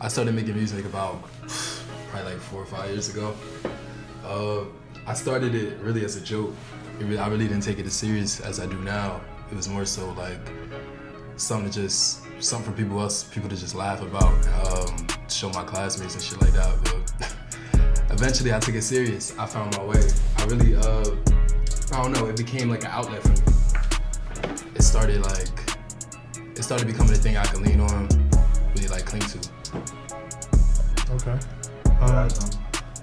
I started making music about probably like 4 or 5 years ago. I started it really as a joke. I really didn't take it as serious as I do now. It was more so like something for people to just laugh about, show my classmates and shit like that. But eventually I took it serious. I found my way. I really, I don't know, it became like an outlet for me. It started becoming a thing I could lean on, really like cling to. Okay.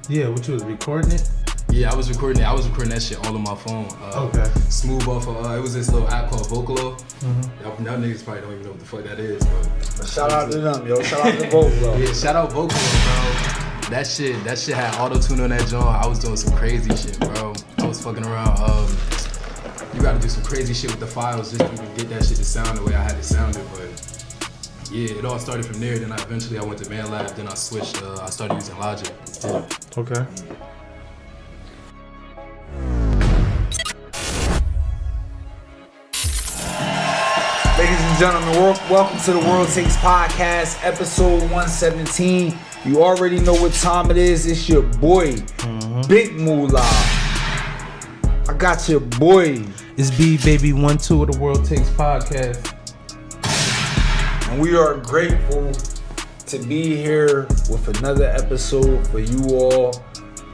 Yeah, what you was recording it? Yeah, I was recording that shit all on my phone. Okay. Smooth off of, it was this little app called Vocalo. Mm-hmm. Y'all niggas probably don't even know what the fuck that is, but shout out to them, yo. Shout out to Vocalo. Yeah, shout out Vocalo, bro. That shit had auto-tune on that joint. I was doing some crazy shit, bro. I was fucking around. You gotta do some crazy shit with the files just to even get that shit to sound the way I had it sounded, but yeah, it all started from there. Then I went to MANLab. Then I switched. I started using Logic. Yeah. Okay. Ladies and gentlemen, welcome to the World Takes Podcast, episode 117. You already know what time it is. It's your boy, Big Moolah. I got your boy. It's B-Baby12 of the World Takes Podcast. And we are grateful to be here with another episode for you all.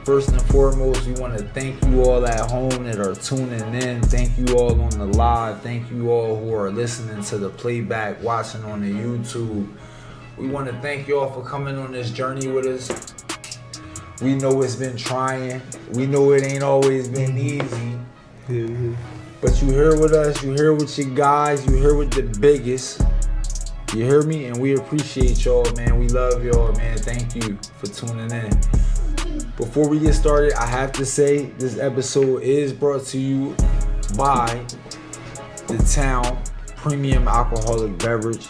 First and foremost, we want to thank you all at home that are tuning in. Thank you all on the live. Thank you all who are listening to the playback, watching on the YouTube. We want to thank you all for coming on this journey with us. We know it's been trying. We know it ain't always been easy. But you here with us. You here with your guys. You here with the biggest. You hear me? And we appreciate y'all, man. We love y'all, man. Thank you for tuning in. Before we get started, I have to say this episode is brought to you by The Town Premium Alcoholic Beverage.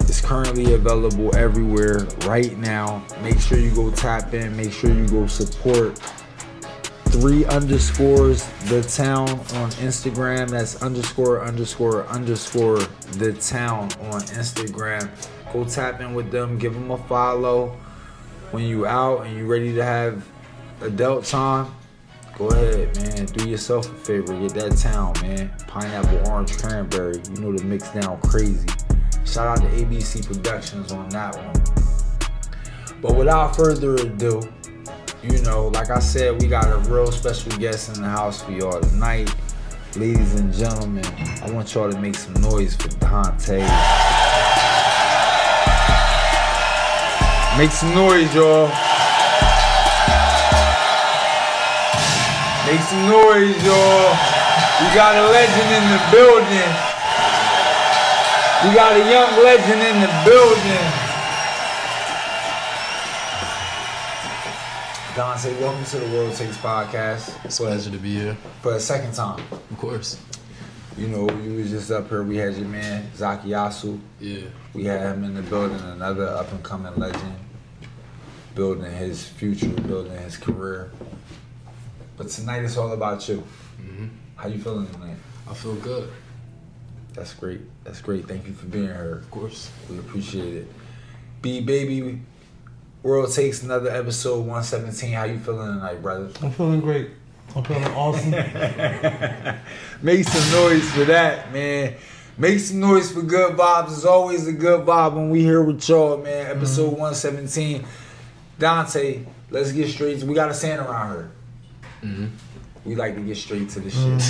It's currently available everywhere right now. Make sure you go tap in. Make sure you go support. 3 underscores The Town on Instagram. That's underscore The Town on Instagram. Go tap in with them. Give them a follow. When you out and you ready to have adult time, go ahead, man. Do yourself a favor. Get that Town, man. Pineapple, orange, cranberry. You know the mix down crazy. Shout out to ABC Productions on that one. But without further ado, you know, like I said, we got a real special guest in the house for y'all tonight. Ladies and gentlemen, I want y'all to make some noise for Donte. Make some noise, y'all. Make some noise, y'all. We got a legend in the building. We got a young legend in the building. Donte, welcome to the World Takes Podcast. It's a pleasure to be here. For a second time. Of course. You know, you was just up here. We had your man, Zakiyasu. Yeah. We had him in the building, another up-and-coming legend. Building his future, building his career. But tonight it's all about you. Mm-hmm. How you feeling tonight? I feel good. That's great. That's great. Thank you for being here. Of course. We appreciate it. B-Baby, World Takes another episode 117. How you feeling tonight, brother? I'm feeling great. I'm feeling awesome. Make some noise for that, man. Make some noise for good vibes. It's always a good vibe when we here with y'all, man. Episode 117. Donte, let's get straight to, we got a saying around here. Mm-hmm. We like to get straight to the shit.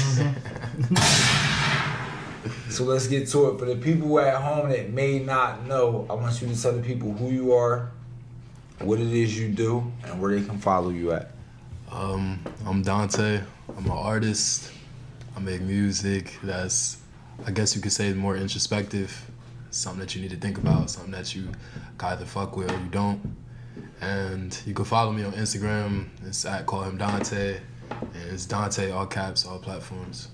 So let's get to it. For the people at home that may not know, I want you to tell the people who you are, what it is you do, and where they can follow you at. I'm Donte. I'm an artist. I make music that's, I guess you could say, more introspective. Something that you need to think about, something that you can either fuck with or you don't. And you can follow me on Instagram. It's at Call Him Donte. And it's Donte, all caps, all platforms.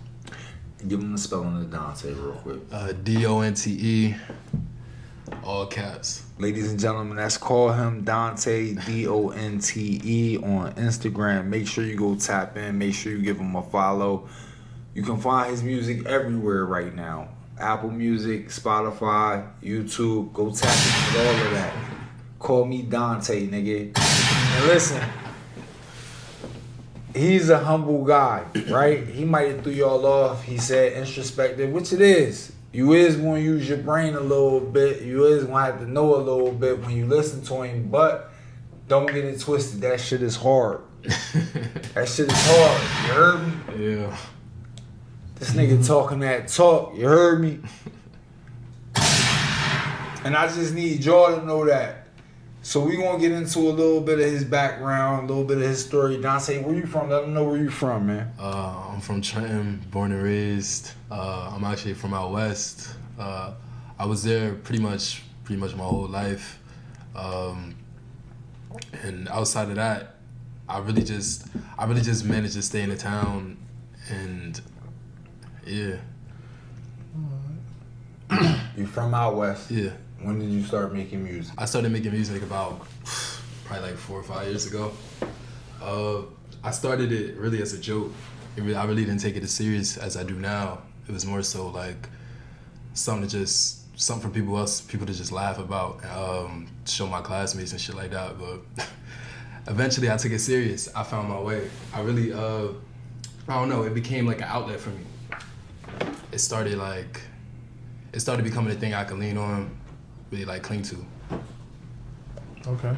Give them the spelling of Donte real quick. Donte, all caps. Ladies and gentlemen, that's Call Him Donte, Donte on Instagram. Make sure you go tap in. Make sure you give him a follow. You can find his music everywhere right now. Apple Music, Spotify, YouTube. Go tap in with all of that. Call me Donte, nigga. And listen, he's a humble guy, right? He might have threw y'all off. He said introspective, which it is. You is going to use your brain a little bit. You is going to have to know a little bit when you listen to him. But don't get it twisted. That shit is hard. That shit is hard. You heard me? Yeah. This nigga talking that talk. You heard me? And I just need y'all to know that. So we gonna get into a little bit of his background, a little bit of his story. Donte, where you from? Let them know where you from, man. I'm from Trenton, born and raised. I'm actually from out west. I was there pretty much my whole life. And outside of that, I really just managed to stay in the town, and yeah. You from out west? Yeah. When did you start making music? I started making music about probably like 4 or 5 years ago. I started it really as a joke. I really didn't take it as serious as I do now. It was more so like something for people to just laugh about, show my classmates and shit like that. But eventually I took it serious. I found my way. I really, I don't know, it became like an outlet for me. It started becoming a thing I could lean on, really like cling to. Okay.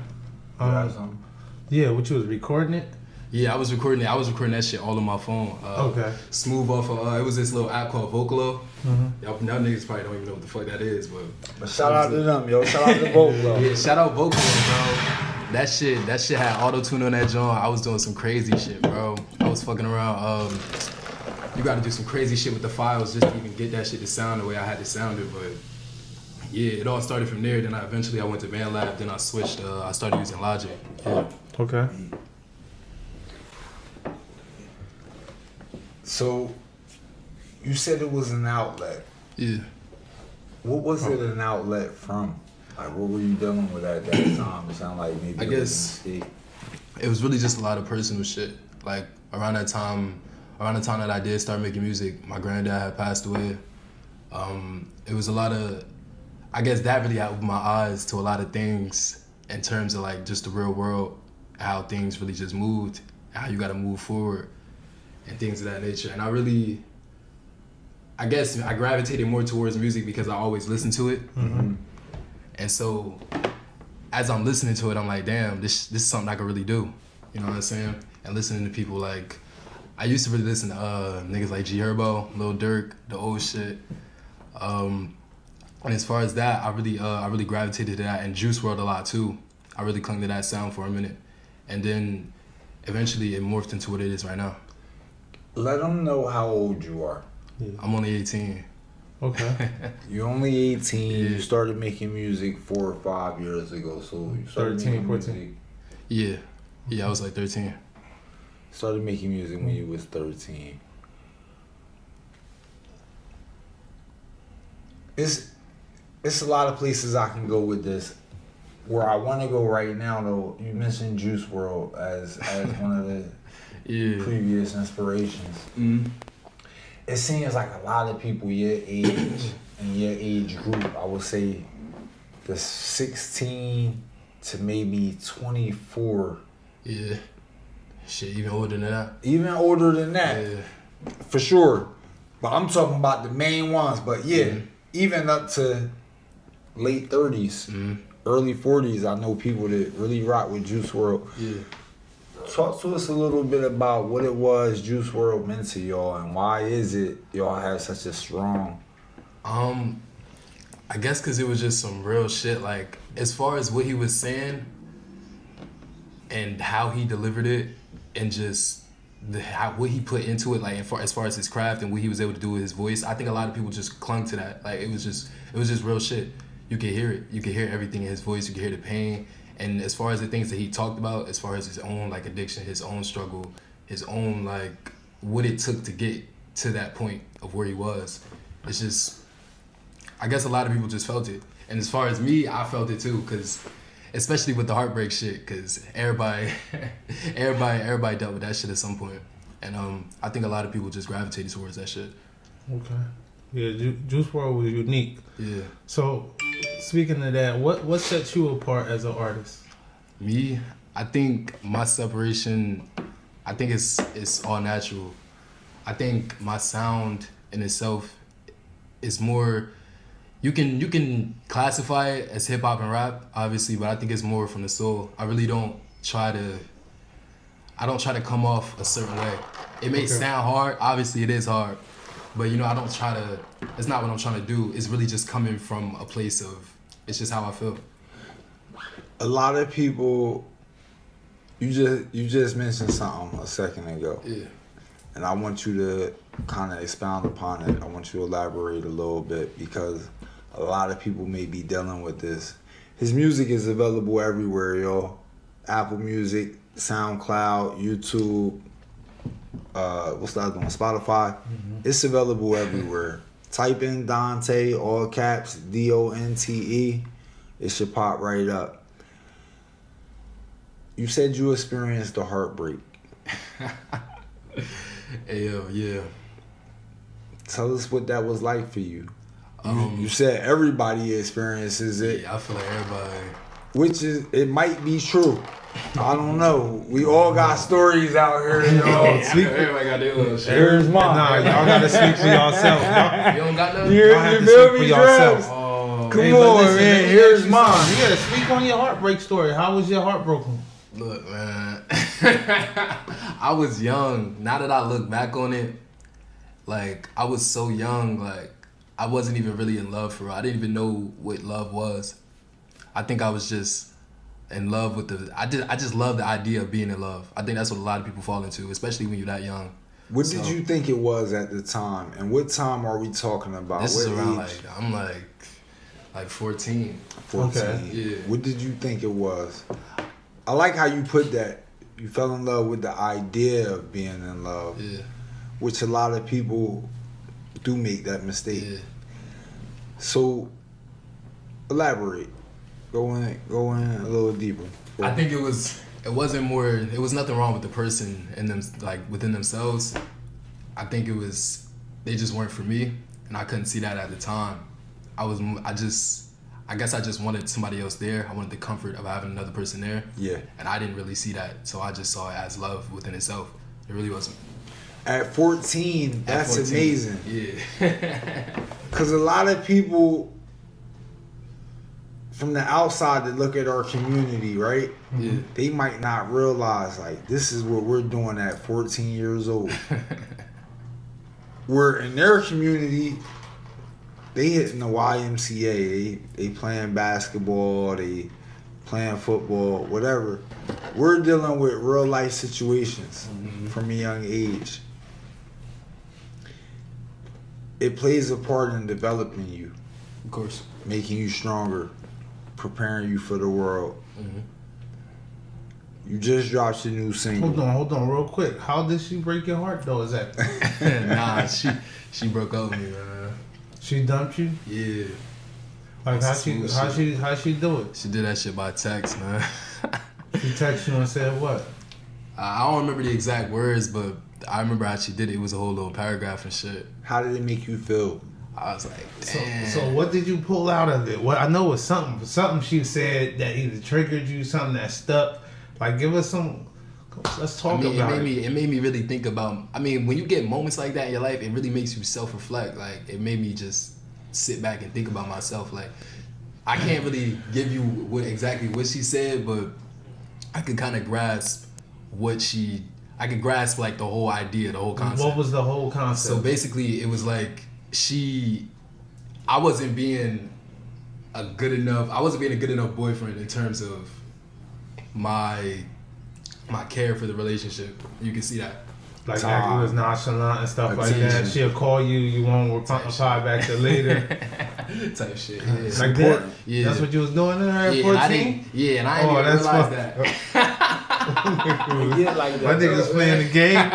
Yeah, what you was recording it? Yeah, I was recording that shit all on my phone. Okay. Smooth off of, it was this little app called Vocalo. Mm-hmm. Y'all niggas probably don't even know what the fuck that is, but shout out to them, yo. Shout out to Vocalo. Yeah, shout out Vocalo, bro. That shit had auto-tune on that joint. I was doing some crazy shit, bro. I was fucking around. You gotta do some crazy shit with the files just to even get that shit to sound the way I had it sounded, but yeah, it all started from there. Then I went to BandLab. Then I switched. I started using Logic. Yeah. Okay. So, you said it was an outlet. Yeah. What was it an outlet from? Like, what were you dealing with at that time? It sounded like maybe I guess it was really just a lot of personal shit. Like around the time that I did start making music, my granddad had passed away. It was a lot of, I guess that really opened my eyes to a lot of things in terms of like just the real world, how things really just moved, how you gotta move forward and things of that nature. And I guess I gravitated more towards music because I always listened to it. Mm-hmm. And so as I'm listening to it, I'm like, damn, this is something I could really do. You know what I'm saying? And listening to people like, I used to really listen to niggas like G Herbo, Lil Durk, the old shit. And as far as that, I really gravitated to that, and Juice WRLD a lot too. I really clung to that sound for a minute, and then eventually it morphed into what it is right now. Let them know how old you are. Yeah. I'm only 18. Okay. You're only 18. Yeah. You started making music 4 or 5 years ago. So you started 13, making 14. music. Yeah, I was like 13. Started making music when you was 13. It's a lot of places I can go with this. Where I want to go right now, though, you mentioned Juice WRLD as one of the previous inspirations. Mm-hmm. It seems like a lot of people your age and your age group, I would say the 16 to maybe 24. Yeah. Shit, even older than that. Even older than that. Yeah. For sure. But I'm talking about the main ones. But yeah, even up to late 30s, early 40s, I know people that really rock with Juice WRLD. Yeah. Talk to us a little bit about what it was Juice WRLD meant to y'all, and why is it y'all have such a strong... I guess because it was just some real shit. Like, as far as what he was saying and how he delivered it, and just what he put into it, like as far as his craft and what he was able to do with his voice, I think a lot of people just clung to that. Like, it was just real shit. You could hear it. You could hear everything in his voice. You could hear the pain. And as far as the things that he talked about, as far as his own like addiction, his own struggle, his own like what it took to get to that point of where he was, it's just, I guess a lot of people just felt it. And as far as me, I felt it too, because especially with the heartbreak shit, because everybody dealt with that shit at some point. And I think a lot of people just gravitated towards that shit. Okay. Yeah, Juice WRLD was unique. Yeah. So Speaking of that, what sets you apart as an artist? Me, I think my separation, I think it's all natural. I think my sound in itself is more. You can classify it as hip hop and rap, obviously, but I think it's more from the soul. I really don't try to. I don't try to come off a certain way. It may sound hard. Obviously, it is hard, but I don't try to. It's not what I'm trying to do. It's really just coming from a place of. It's just how I feel. A lot of people. You just mentioned something a second ago. Yeah. And I want you to kind of expound upon it. I want you to elaborate a little bit because a lot of people may be dealing with this. His music is available everywhere, yo. Apple Music, SoundCloud, YouTube, what's the other one? Spotify. Mm-hmm. It's available everywhere. Type in Donte, all caps, Donte. It should pop right up. You said you experienced a heartbreak. Ayo, yeah. Tell us what that was like for you. You said everybody experiences it. Yeah, I feel like everybody. Which it might be true. I don't know. We all got stories out here, y'all. Everybody got their little shit. Here's mine. Nah, y'all gotta speak for yourself. You don't got none? You have to feel speak me, for yourself. Come Hey, but on, listen, man. let me Here's ask you mine. something. You gotta speak on your heartbreak story. How was your heart broken? Look, man. I was young. Now that I look back on it, like, I was so young, like, I wasn't even really in love for real. I didn't even know what love was. I think I was just in love with I just love the idea of being in love. I think that's what a lot of people fall into, especially when you're that young. What did you think it was at the time? And what time are we talking about? This what is around, age? I'm like 14. 14. Okay. Yeah. What did you think it was? I like how you put that. You fell in love with the idea of being in love. Yeah. Which a lot of people do make that mistake. Yeah. So, elaborate. Go in a little deeper. I think it was nothing wrong with the person and them, like, within themselves. I think they just weren't for me, and I couldn't see that at the time. I guess I just wanted somebody else there. I wanted the comfort of having another person there. Yeah. And I didn't really see that, so I just saw it as love within itself. It really wasn't. At 14, that's 14, amazing. Yeah. Because a lot of people from the outside that look at our community, right? Yeah. They might not realize, like, this is what we're doing at 14 years old. Where in their community, they hitting the YMCA, they playing basketball, they playing football, whatever. We're dealing with real life situations from a young age. It plays a part in developing you. Of course. Making you stronger, preparing you for the world. Mm-hmm. You just dropped your new single. Hold on, real quick. How did she break your heart though? Is that Nah, she broke up with me, man. she dumped you? Yeah. Like That's how she do it? She did that shit by text, man. She texted you and said what? I don't remember the exact words, but I remember how she did it. It was a whole little paragraph and shit. How did it make you feel? I was like, damn. So what did you pull out of it? What I know it's something she said that either triggered you, something that stuck. Like, give us some. Let's talk about it. It made me really think about. I mean, when you get moments like that in your life, it really makes you self-reflect. Like, it made me just sit back and think about myself. Like, I can't really give you exactly what she said, but I could kind of grasp I could grasp, like, the whole idea, the whole concept. What was the whole concept? So basically, it was like I wasn't being a good enough boyfriend in terms of my care for the relationship. You can see that. Like, that he was nonchalant and stuff like that. She'll call you, you won't reply back to later. Type shit. Yeah. Yeah. Like that? Yeah. That's what you was doing there at 14? And I didn't even realize that. Yeah, like that. My niggas playing the game.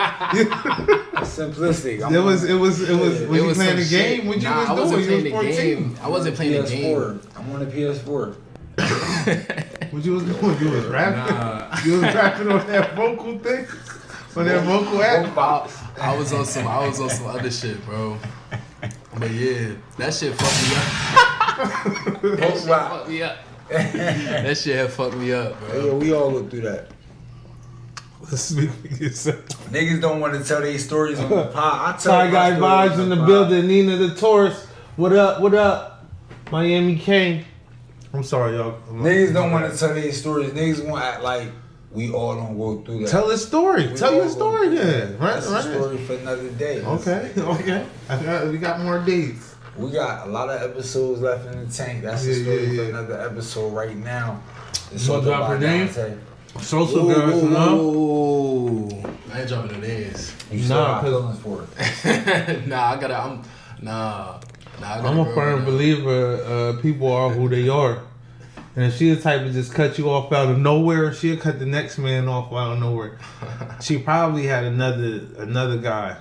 Simplistic. Was you playing the game? What you I was wasn't doing? playing You was the 14. game. I wasn't playing the game. I'm on the PS4. What you was doing? You was rapping? Nah. You was rapping on that vocal thing? On that vocal app? I was on some other shit, bro. But yeah, that shit fucked me up. That shit fucked me up. That shit had fucked me up, bro. Yeah, we all go through that. Let's speak for yourself. Niggas don't want to tell their stories on the pod. I tell Sorry, my guys. stories Vibes in the pod. building. Nina the Taurus. What up? What up? Miami King. I'm sorry, y'all. Niggas don't want to tell their stories. Niggas want to act like we all don't go through that. Tell a story. We Tell all your go story through then. that. Right, That's right. a story for another day. Okay, okay. We got more days. We got a lot of episodes left in the tank. That's the Yeah, story yeah, for yeah. another episode right now. It's You all wanna drop about her name? Donte. Social girls, you know? Whoa. I ain't dropping no names. You still Nah, got 'cause- feelings for it. Nah, I gotta. Nah, I gotta I'm a grow firm up. believer people are who they are. And if she the type to just cut you off out of nowhere, she'll cut the next man off out of nowhere. She probably had another guy.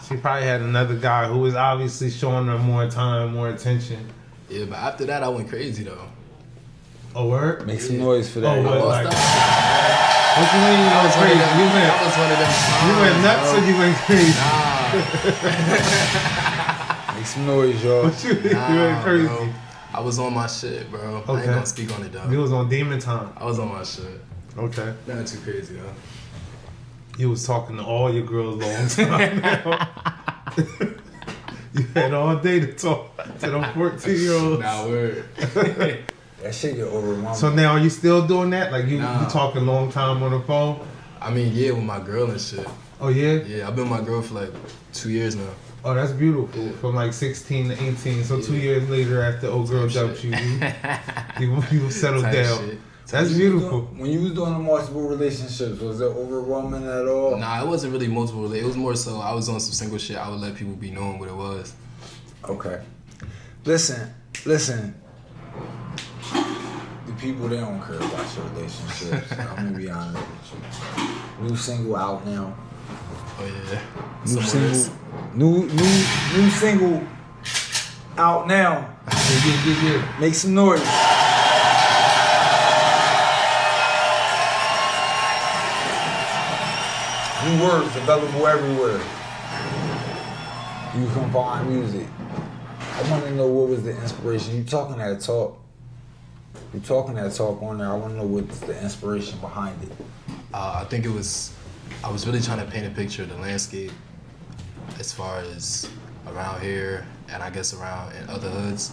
She probably had another guy who was obviously showing her more time, more attention. Yeah, but after that, I went crazy though. Oh, word? Make some noise for that. Oh, I what? lost Like- that. What you mean you I went was one of crazy? them. I was one of them. You went songs, nuts bro. or you went crazy? Make some noise, y'all. What you mean you went crazy? Bro. I was on my shit, bro. I ain't Okay. gonna speak on it though. You was on demon time. I was on my shit. Okay. Not too crazy though. You was talking to all your girls long time now. You had all day to talk to them 14-year-olds. Nah, word. That shit get overwhelming. So now are you still doing that? Like you Nah. talking long time on the phone? I mean, yeah, with my girl and shit. Oh yeah? Yeah, I've been with my girl for like 2 years now. Oh, that's beautiful. From like 16 to 18. So 2 Yeah. years later after old girl Type dumped shit. you settled Type down. shit. That's beautiful. When you was doing the multiple relationships, was it overwhelming at all? Nah, it wasn't really multiple. It was more so I was on some single shit. I would let people be knowing what it was. Okay. Listen. The people, they don't care about your relationships. I'm gonna be honest with you. New single out now. Oh yeah. New Somewhere single. New single out now. Yeah. Make some noise. New words available everywhere. You can find music. I want to know what was the inspiration. You talking that talk. You talking that talk on there. I want to know what's the inspiration behind it. I think I was really trying to paint a picture of the landscape as far as around here and I guess around in other hoods.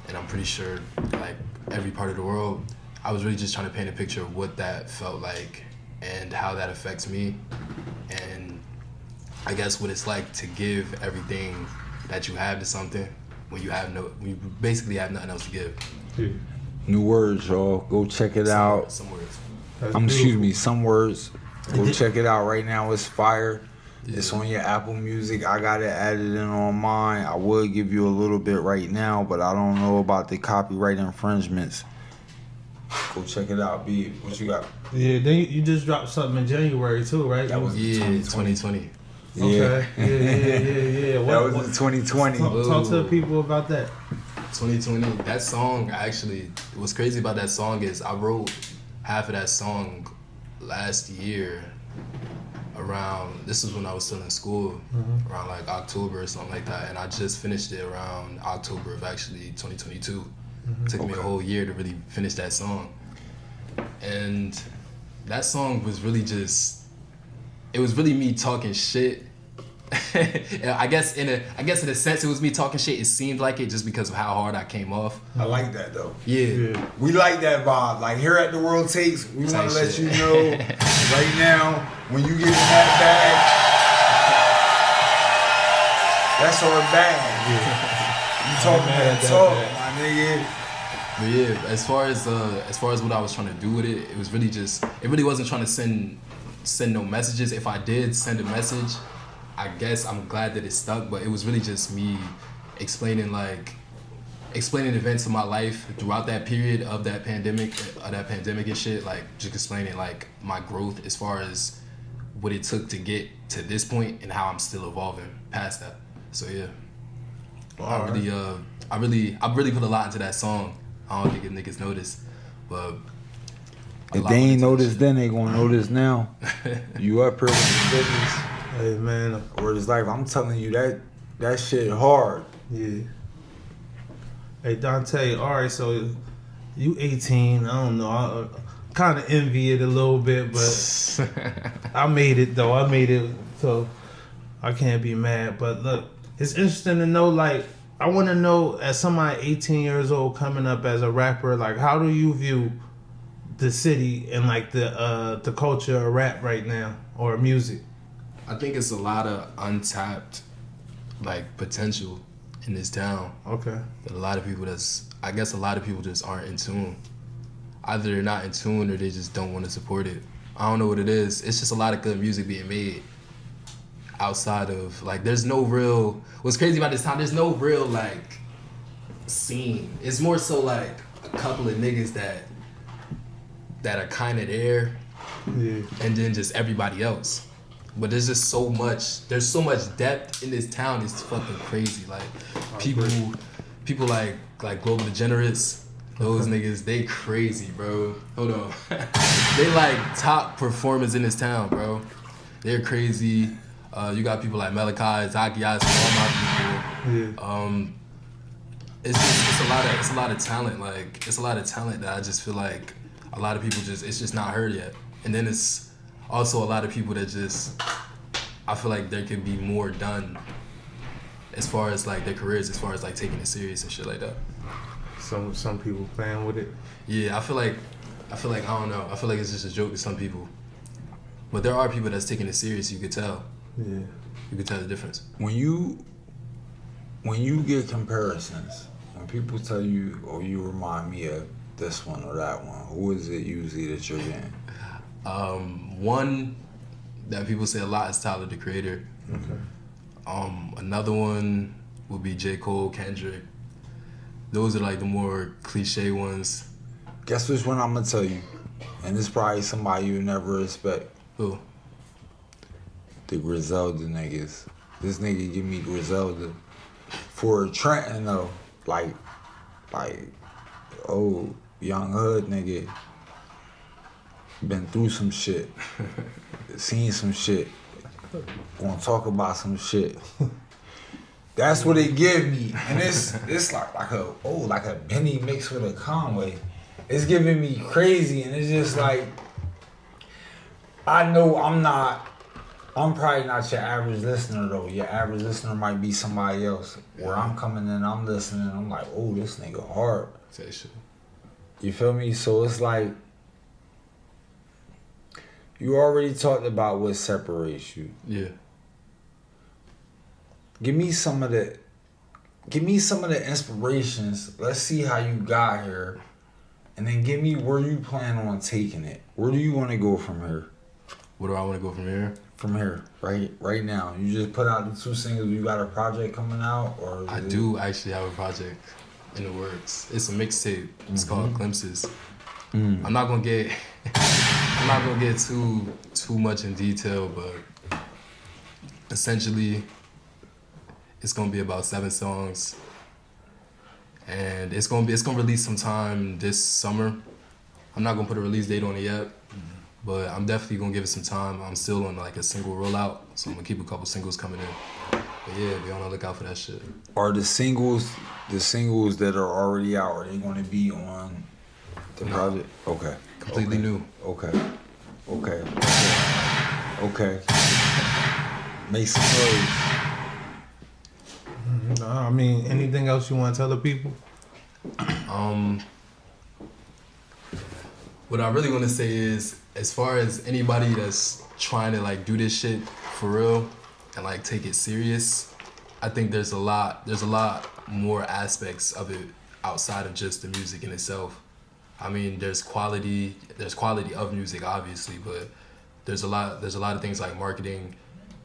And I'm pretty sure like every part of the world, I was really just trying to paint a picture of what that felt like and how that affects me. And I guess what it's like to give everything that you have to something when you basically have nothing else to give. Yeah. New words, y'all. Go check it out. Some words. That's Excuse beautiful. me, some words. Go check it out right now. It's fire. It's Yeah. on your Apple Music. I got it added in on mine. I would give you a little bit right now, but I don't know about the copyright infringements. Go check it out, B. What you got? Yeah, then you just dropped something in January too, right? That was- Yeah, 2020. 2020. Okay. Yeah. That was in 2020. Talk to the people about that. 2020. That song actually, what's crazy about that song is I wrote half of that song last year around, this is when I was still in school, around like October or something like that. And I just finished it around October of actually 2022. Took me a whole year to really finish that song. And that song was really just, it was really me talking shit. I guess in a sense it was me talking shit. It seemed like it just because of how hard I came off. I like that though. Yeah. We like that vibe. Like here at the World Takes, we want Type to let shit. you know right now when you get in that bag, that's our bag. You talking mad that at that talk, bag. my nigga. But yeah, as far as what I was trying to do with it, it was really just, it really wasn't trying to send no messages. If I did send a message, I guess I'm glad that it stuck, but it was really just me explaining events of my life throughout that period of that pandemic and shit, like just explaining like my growth as far as what it took to get to this point and how I'm still evolving past that. So yeah. I really put a lot into that song. I don't think niggas noticed, but If they ain't noticed then, they gonna notice now. You up here with the business. Hey man, Word is life. I'm telling you that shit hard. yeah. Hey Donte, all right, so you 18. I don't know. I kind of envy it a little bit, but I made it though. I made it, so I can't be mad. But look, it's interesting to know. Like, I want to know, as somebody 18 years old coming up as a rapper, like, how do you view the city and like the culture of rap right now or music? I think it's a lot of untapped like potential in this town. Okay. But a lot of people a lot of people just aren't in tune. Either they're not in tune or they just don't want to support it. I don't know what it is. It's just a lot of good music being made outside of, like, there's no real, what's crazy about this town, there's no real like scene. It's more so like a couple of niggas that are kind of there, Yeah. and then just everybody else. But there's just so much depth in this town. It's fucking crazy. Like, people like Global Degenerates, those niggas, they crazy, bro. Hold on. They like top performers in this town, bro. They're crazy. You got people like Malachi, Zacchaeus, all my people. Yeah. It's a lot of talent. Like, it's a lot of talent that I just feel like a lot of people it's just not heard yet. And then it's also a lot of people that just, I feel like there could be more done as far as like their careers, as far as like taking it serious and shit like that. Some people playing with it. Yeah, I feel like I don't know. I feel like it's just a joke to some people. But there are people that's taking it serious. You could tell. Yeah. You could tell the difference. When you get comparisons, when people tell you, "Oh, you remind me of this one or that one," who is it usually that you're getting? One that people say a lot is Tyler, the Creator. Okay. Another one would be J. Cole, Kendrick. Those are like the more cliche ones. Guess which one I'm gonna tell you, and it's probably somebody you never expect. Who? The Griselda niggas. This nigga give me Griselda for Trenton though, like, oh, young hood nigga. Been through some shit, seen some shit, gonna talk about some shit. That's what it give me, and it's like a Benny mixed with a Conway. It's giving me crazy, and it's just like, I know I'm probably not your average listener though. Your average listener might be somebody else. Where I'm coming in, I'm listening, I'm like, oh, this nigga hard. Say shit. You feel me? So it's like, you already talked about what separates you. Yeah. Give me some of the inspirations. Let's see how you got here. And then give me where you plan on taking it. Where do you want to go from here? Where do I want to go from here? From here, right now. You just put out the 2 singles. You got a project coming out, or I do actually have a project in the works. It's a mixtape. It's called Glimpses. I'm not gonna get too much in detail, but essentially it's gonna be about 7 songs, and it's gonna release sometime this summer. I'm not gonna put a release date on it yet, but I'm definitely gonna give it some time. I'm still on like a single rollout, so I'm gonna keep a couple singles coming in. But yeah, be on the lookout for that shit. Are the singles that are already out, are they gonna be on the project? Okay. Completely new. Okay. Make some noise. No, I mean, anything else you want to tell the people? What I really want to say is, as far as anybody that's trying to like do this shit for real and like take it serious, I think there's a lot more aspects of it outside of just the music in itself. I mean, there's quality of music, obviously, but there's a lot of things like marketing.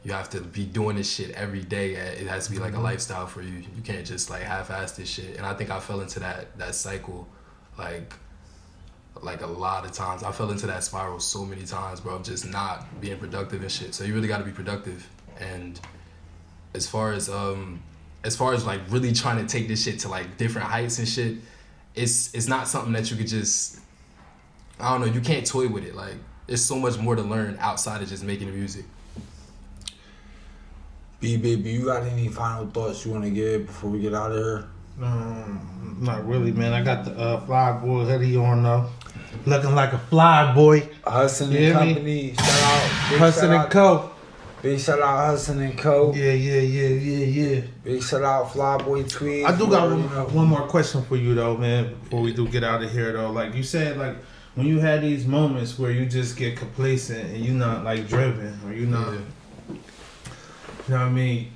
You have to be doing this shit every day. It has to be like a lifestyle for you. You can't just like half-ass this shit. And I think I fell into that cycle, like a lot of times. I fell into that spiral so many times, bro. I'm just not being productive and shit. So you really got to be productive. And as far as like really trying to take this shit to like different heights and shit, it's not something that you could just, I don't know, you can't toy with it. Like, there's so much more to learn outside of just making the music. B, baby, you got any final thoughts you want to give before we get out of here? Not really, man. I got the Fly Boy hoodie on though. Looking like a fly boy. Hudson and Company. Shout out. Hudson and Co. Big shout out Hudson and Co. Yeah. Big shout out Flyboy Tweed. I do got one more question for you though, man. Before we do get out of here though, like you said, like when you had these moments where you just get complacent and you're not like driven or you're not, you know what I mean?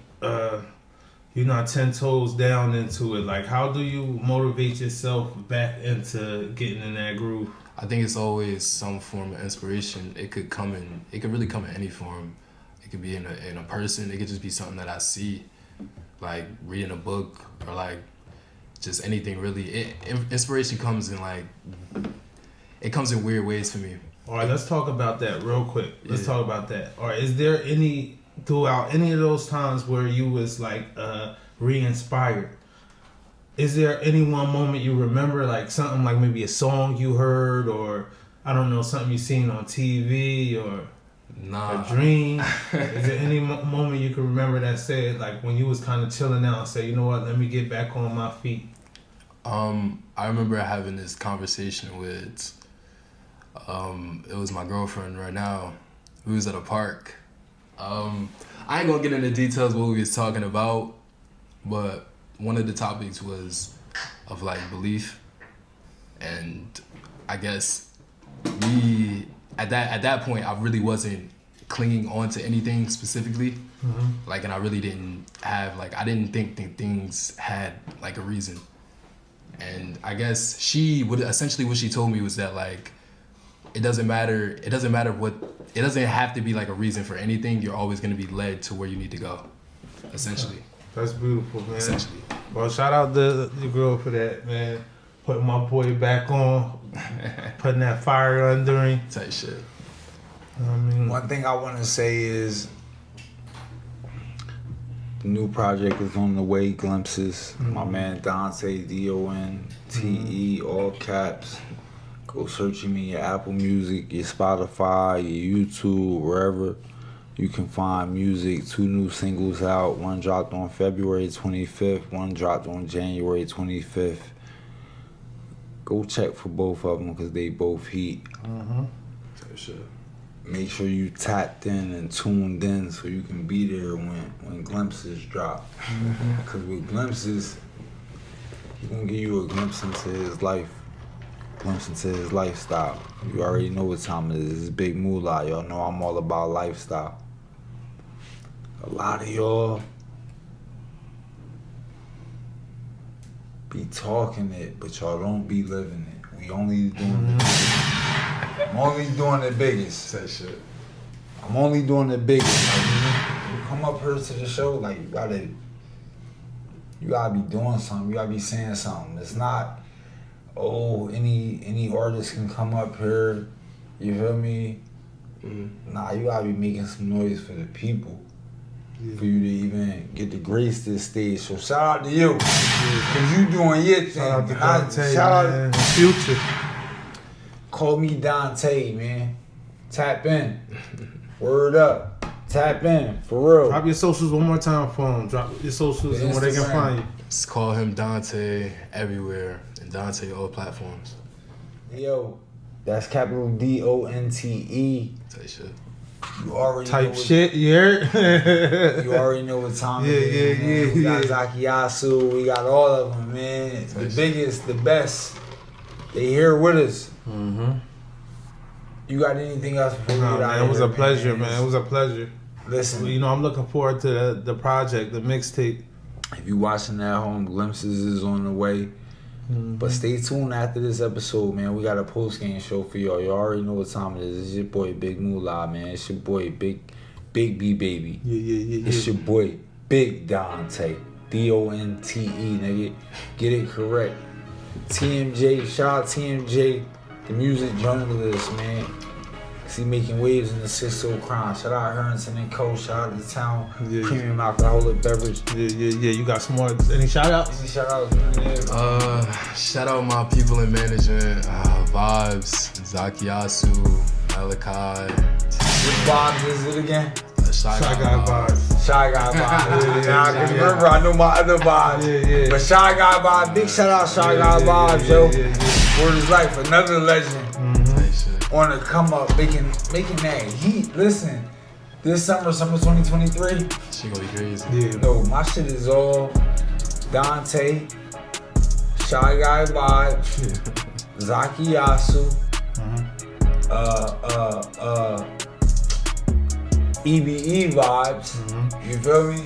You're not 10 toes down into it. Like, how do you motivate yourself back into getting in that groove? I think it's always some form of inspiration. It could really come in any form. It could be in a person. It could just be something that I see, like reading a book or like just anything really. Inspiration comes in it comes in weird ways for me. All right, let's talk about that real quick. Let's talk about that. All right, is there throughout any of those times where you was like re-inspired, is there any one moment you remember, like something like maybe a song you heard or I don't know, something you seen on TV or a dream? Is there any moment you can remember that said like when you was kind of chilling out and say, you know what, let me get back on my feet? I remember having this conversation with it was my girlfriend right now. We was at a park. I ain't gonna get into details what we was talking about, but one of the topics was of like belief, and I guess me at that point I really wasn't clinging on to anything specifically, like, and I really didn't have I didn't think things had like a reason, and I guess what she told me was that like it doesn't matter what. It doesn't have to be like a reason for anything. You're always going to be led to where you need to go, essentially. That's beautiful, man. Essentially. Well, shout out to your girl for that, man. Putting my boy back on, putting that fire under him. Type shit. I mean, one thing I want to say is the new project is on the way. Glimpses. My man Donte, Donte, all caps. Go searching me your Apple Music, your Spotify, your YouTube, wherever you can find music. 2 new singles out. One dropped on February 25th. One dropped on January 25th. Go check for both of them because they both heat. Sure. Make sure you tapped in and tuned in so you can be there when Glimpses drop. Because with Glimpses, he's going to give you a glimpse into his life. Glimpse into his lifestyle. You already know what time it is. It's Big Moolah. Y'all know I'm all about lifestyle. A lot of y'all be talking it, but y'all don't be living it. We only doing the biggest. I'm only doing the biggest. That shit. I'm only doing the biggest. Like, you come up here to the show, like you gotta be doing something. You gotta be saying something. It's not, oh, any artist can come up here, you feel me? Nah, you gotta be making some noise for the people, for you to even get to grace this stage. So shout out to you, cause you doing your thing. Shout out to Donte, shout man. out Future. Call me Donte, man. Tap in. Word up. Tap in, for real. Drop your socials one more time for him. Drop your socials and where they can find you. Just call him Donte everywhere, and Donte all platforms. Yo, that's capital DONTE. Type shit. You already Type know what, shit, you heard? You already know what time it is, man. We got Zakiyasu, we got all of them, man. The biggest, the best. They here with us. You got anything else before we get out? Man, it was a pleasure, man. It was a pleasure. Listen, You know, I'm looking forward to the project, the mixtape. if you watching at home, Glimpses is on the way. But stay tuned after this episode, man. We got a post-game show for y'all. You already know what time it is. It's your boy Big Moolah, man. It's your boy Big B Baby. Yeah. It's your boy Big Donte. DONTE, nigga. Get it correct. TMJ, shout out TMJ, the music journalist, man. See, making waves in the 6-0 crime. Shout out Harrington and Co. Shout out to Town Premium Alcoholic Beverage. Yeah. You got some more? Any shout outs? Any shout outs, man? Shout out my people in management, Vibes, Zakiyasu, Malachi. Which Vibes is it again? Shy Guy Guy vibes. Shy Guy vibe. Now I can remember, I know my other vibe. Yeah. But Shy Guy vibe, big shout out Shy Guy vibes, yo. Word is life, another legend Type shit. on the come up, making that heat. Listen, this summer 2023. She gonna be crazy. Yeah. No, my shit is all Donte, Shy Guy vibes, Zaki Yasu, EBE vibes. You feel me?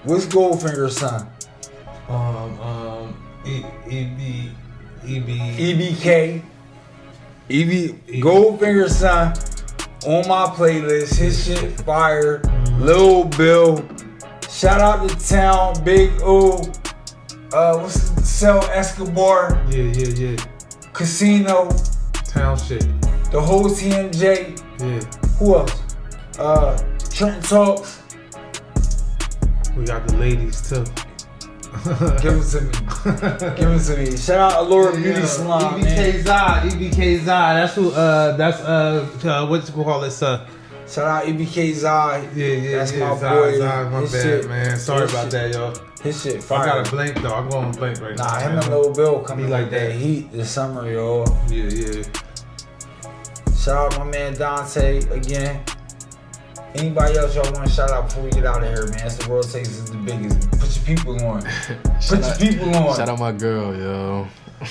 What's Goldfinger's son? EBK. Goldfinger's son on my playlist. His shit fire. Lil Bill. Shout out to Town, Big O. What's the Cell Escobar? Yeah. Casino. Town shit. The whole TMJ. Yeah. Who else? Trenton Talks. We got the ladies too. Give it to me. Give it to me. Shout out Allure Beauty Salon, man. EBK Zai. That's who. That's what you call this? Shout out EBK Zai. Yeah. That's my Zai, boy. Zai, my His bad, shit- man. Sorry his about shit- that, y'all. His shit I fire. got a blank though. I'm going on blank right now. Nah, him man. and Lil Bill coming Be like like that that. heat this summer, yo. Yeah. Shout out my man Donte again. Anybody else y'all want to shout out before we get out of here, man? That's the World Takes is the biggest. Put your people on. Put your people on. Shout out my girl, yo.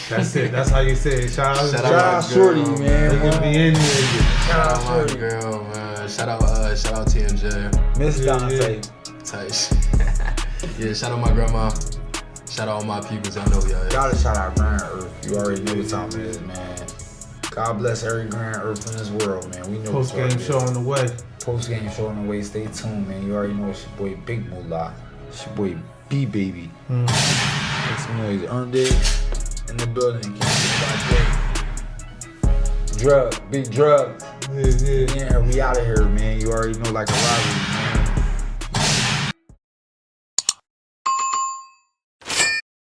That's it. That's how you say it. Shout out. Shout Shout out my Shorty, girl, man. They can be in here. Shout out my Shorty. girl, man. Shout out TMJ. Miss Yeah, Donte. Tight shit. Yeah, shout out my grandma. Shout out all my peoples. Y'all know who y'all is. Gotta shout out Grand Earth. You already know what time it is, man. God bless every Grand Earth in this world, man. We know Post what time game it is. show on the way. Post game show on the way. Stay tuned, man. You already know it's your boy Big Moolah. It's your boy B Baby. Make some noise. Earned it in the building. Drug, big drugs. Yeah. Yeah, we out of here, man. You already know, like a robbery, man.